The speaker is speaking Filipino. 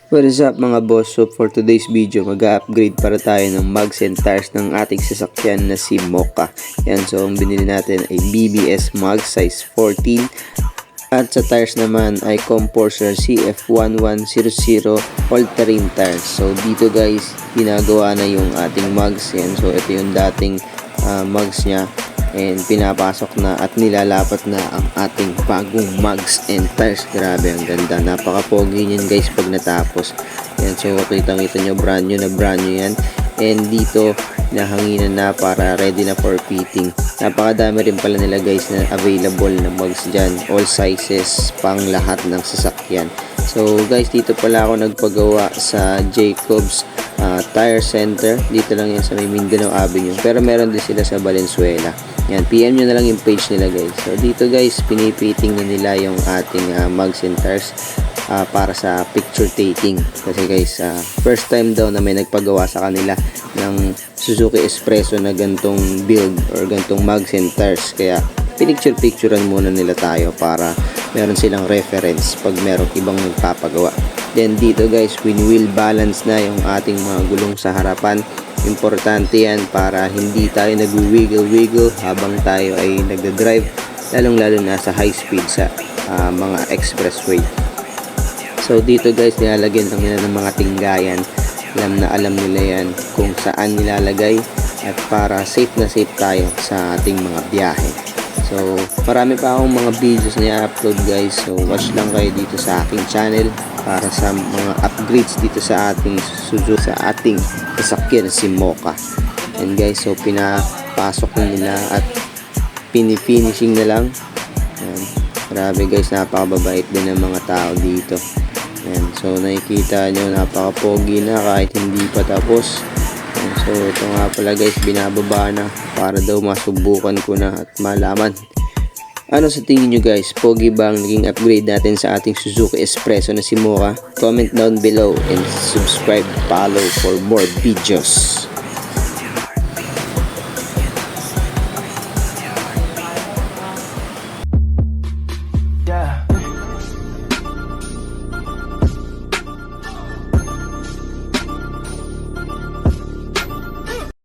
What is up mga boss? So for today's video, mag-upgrade para tayo ng mags and tires ng ating sasakyan na si Mocha. Yan, so ang binili natin ay BBS mag size 14. At sa tires naman ay Composer CF1100 all-terrain tires. So dito guys, ginagawa na yung ating mags. Yan, so ito yung dating mags niya. And pinapasok na at nilalapat na ang ating bagong mags and tires. Grabe, ang ganda, napaka-pogi niyan guys pag natapos. Yan, so kitang-kita nyo, brand new yan. And dito nahanginan na para ready na for fitting. Napakadami rin pala nila guys na available na mags dyan, all sizes, pang lahat ng sasakyan. So guys, dito pala ako nagpagawa sa Jacobs Tire Center. Dito lang yan sa may Mindanao Avenue, pero meron din sila sa Valenzuela. Yan, PM nyo na lang yung page nila guys. So dito guys, pinipiting na nila yung ating mags and tires para sa picture taking. Kasi guys, first time daw na may nagpagawa sa kanila ng Suzuki Espresso na gantong build or gantong mags and tires. Kaya pinicture-picturean muna nila tayo para meron silang reference pag merong ibang nagpapagawa. Then dito guys, wheel balance na yung ating mga gulong sa harapan. Importante yan para hindi tayo nag-wiggle-wiggle habang tayo ay nagda-drive, lalong-lalo na sa high speed sa mga expressway. So dito guys, nilalagyan lang nila ng mga tinggayan. Alam nila yan kung saan nilalagay at para safe na safe tayo sa ating mga biyahe. So marami pa akong mga videos na i-upload guys, so watch lang kayo dito sa aking channel para sa mga upgrades dito sa ating Suzuki, sa ating sasakyan si Mocha. And guys, so pinapasok na nila at pinifinishing na lang. Yan. Grabe guys, napakababait din ng mga tao dito. Yan. So nakikita nyo, napaka-pogi na kahit hindi pa tapos. Yan. So ito nga pala guys, binababa na para daw masubukan ko na at malaman. Ano sa tingin nyo guys? Pogi ba ang naging upgrade natin sa ating Suzuki Espresso na si Mocha? Comment down below and subscribe, follow for more videos.